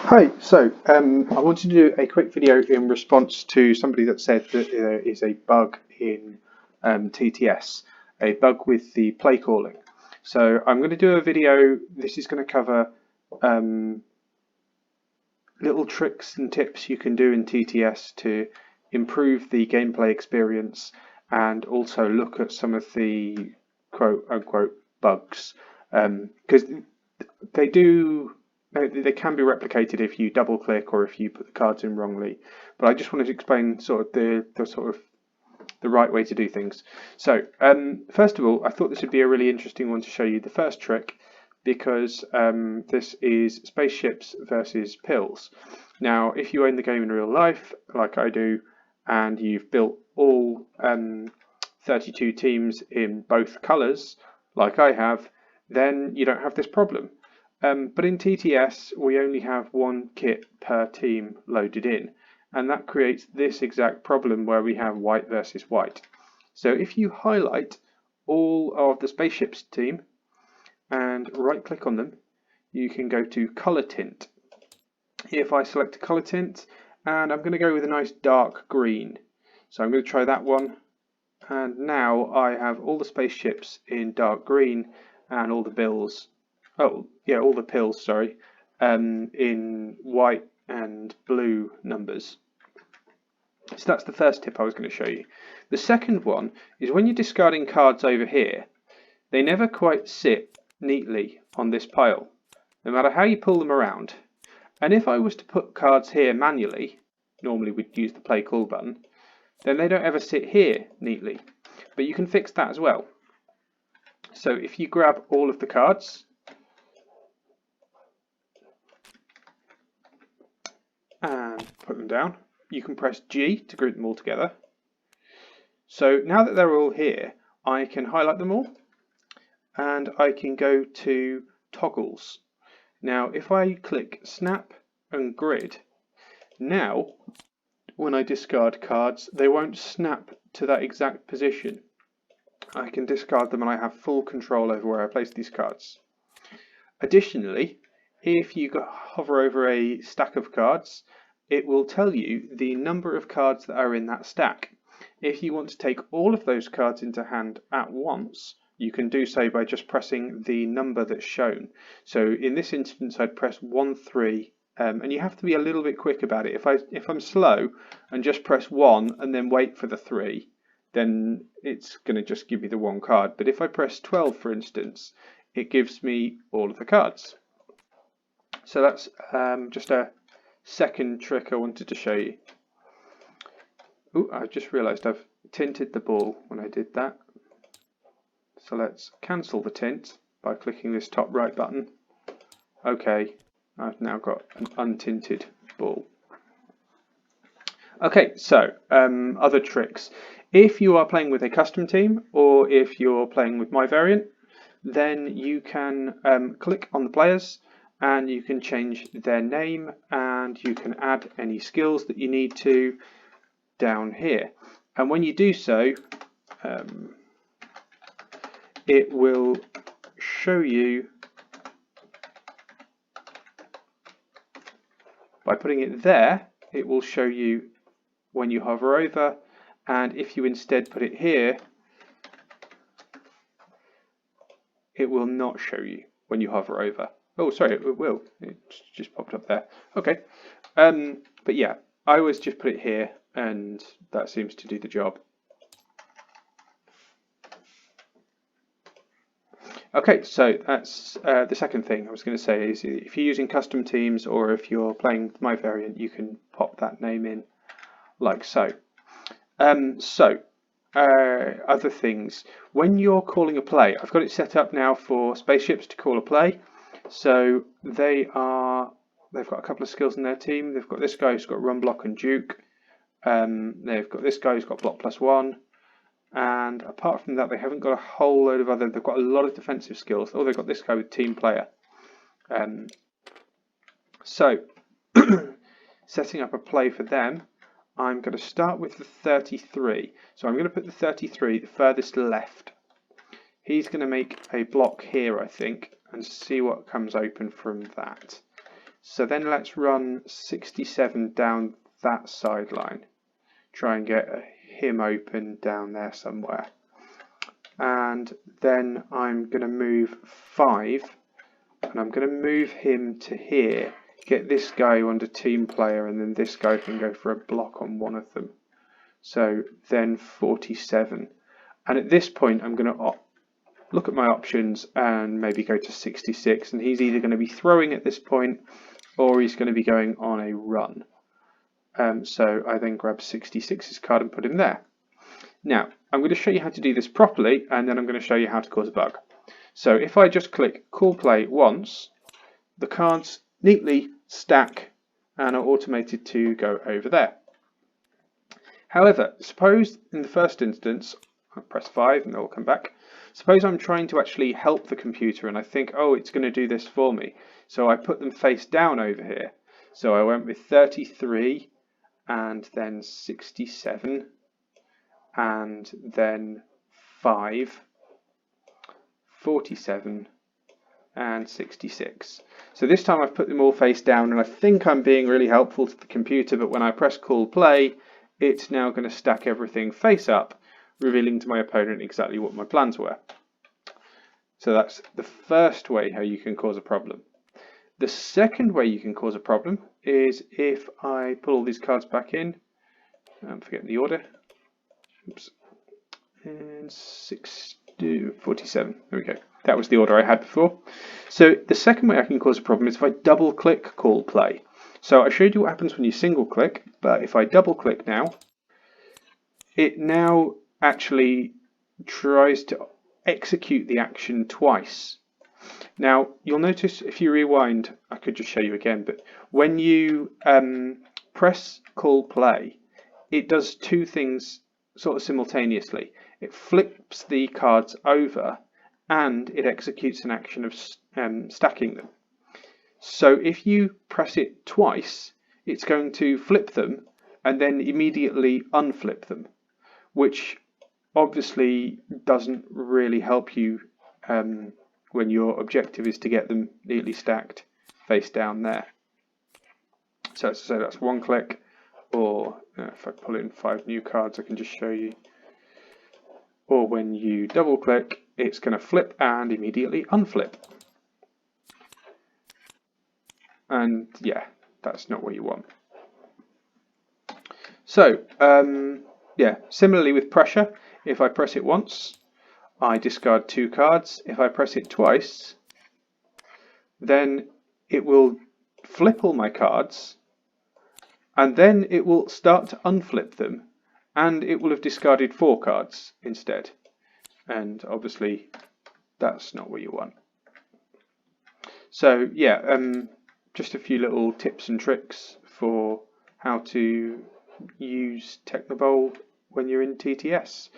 Hi, I wanted to do a quick video in response to somebody that said that there is a bug in TTS, a bug with the play calling. So I'm going to do a video. This is going to cover little tricks and tips you can do in TTS to improve the gameplay experience and also look at some of the quote unquote bugs, because they do. They can be replicated if you double click or if you put the cards in wrongly. But I just wanted to explain sort of the right way to do things. So first of all, I thought this would be a really interesting one to show you the first trick, because this is spaceships versus pills. Now, if you own the game in real life, like I do, and you've built all 32 teams in both colours, like I have, then you don't have this problem. But in TTS, we only have one kit per team loaded in, and that creates this exact problem where we have white versus white. So if you highlight all of the spaceships team and right click on them, you can go to color tint. If I select a color tint, and I'm going to go with a nice dark green, so I'm going to try that one, and now I have all the spaceships in dark green and all the bills. Oh, yeah, all the pills, sorry, in white and blue numbers. So that's the first tip I was going to show you. The second one is when you're discarding cards over here, they never quite sit neatly on this pile, no matter how you pull them around. And if I was to put cards here manually, normally we'd use the play call button, then they don't ever sit here neatly. But you can fix that as well. So if you grab all of the cards, and put them down, you can press G to group them all together. So now that they're all here, I can highlight them all, and I can go to toggles. Now if I click snap and grid, now when I discard cards, they won't snap to that exact position. I can discard them and I have full control over where I place these cards. Additionally, if you hover over a stack of cards, it will tell you the number of cards that are in that stack. If you want to take all of those cards into hand at once, you can do so by just pressing the number that's shown. So in this instance, I'd press 1, 3, and you have to be a little bit quick about it. If I'm slow and just press 1 and then wait for the 3, then it's going to just give me the one card. But if I press 12, for instance, it gives me all of the cards. So that's just a second trick I wanted to show you. Oh, I just realised I've tinted the ball when I did that. So let's cancel the tint by clicking this top right button. Okay, I've now got an untinted ball. Okay, so other tricks. If you are playing with a custom team, or if you're playing with my variant, then you can click on the players and you can change their name and you can add any skills that you need to down here. And when you do so, it will show you, by putting it there, it will show you when you hover over, and if you instead put it here, it will not show you when you hover over. Oh, sorry, it will. It just popped up there. Okay. But yeah, I always just put it here, and that seems to do the job. Okay, so that's the second thing I was going to say is if you're using custom teams or if you're playing with my variant, you can pop that name in like so. Other things. When you're calling a play, I've got it set up now for spaceships to call a play. So they've got a couple of skills in their team. They've got this guy who's got run, block, and juke. They've got this guy who's got block +1. And apart from that, they haven't got a whole load of other. They've got a lot of defensive skills. Oh, they've got this guy with team player. So setting up a play for them, I'm going to start with the 33. So I'm going to put the 33 the furthest left. He's going to make a block here, I think, and see what comes open from that. So then let's run 67 down that sideline. Try and get him open down there somewhere. And then I'm going to move 5, and I'm going to move him to here. Get this guy under team player, and then this guy can go for a block on one of them. So then 47. And at this point, I'm going to look at my options and maybe go to 66. And he's either going to be throwing at this point, or he's going to be going on a run. So I then grab 66's card and put him there. Now, I'm going to show you how to do this properly, and then I'm going to show you how to cause a bug. So if I just click Call Play once, the cards neatly stack and are automated to go over there. However, suppose in the first instance, I press 5 and they'll come back. Suppose I'm trying to actually help the computer and I think, oh, it's going to do this for me. So I put them face down over here. So I went with 33 and then 67 and then 5, 47 and 66. So this time I've put them all face down and I think I'm being really helpful to the computer, but when I press Call Play, it's now going to stack everything face up, revealing to my opponent exactly what my plans were. So that's the first way how you can cause a problem. The second way you can cause a problem is if I pull all these cards back in, I'm forgetting the order, oops, and 47, there we go. That was the order I had before. So the second way I can cause a problem is if I double click Call Play. So I showed you what happens when you single click, but if I double click now, it now actually tries to execute the action twice. Now you'll notice if you rewind, I could just show you again, but when you press Call Play, it does two things sort of simultaneously. It flips the cards over and it executes an action of stacking them. So if you press it twice, it's going to flip them and then immediately unflip them, which obviously doesn't really help you when your objective is to get them neatly stacked face down there. So as I say, that's one click, or if I pull in 5 new cards, I can just show you. Or when you double click, it's going to flip and immediately unflip. And yeah, that's not what you want. So yeah, similarly with pressure, if I press it once, I discard 2 cards. If I press it twice, then it will flip all my cards, and then it will start to unflip them, and it will have discarded 4 cards instead. And obviously, that's not what you want. So yeah, just a few little tips and tricks for how to use Technobowl when you're in TTS.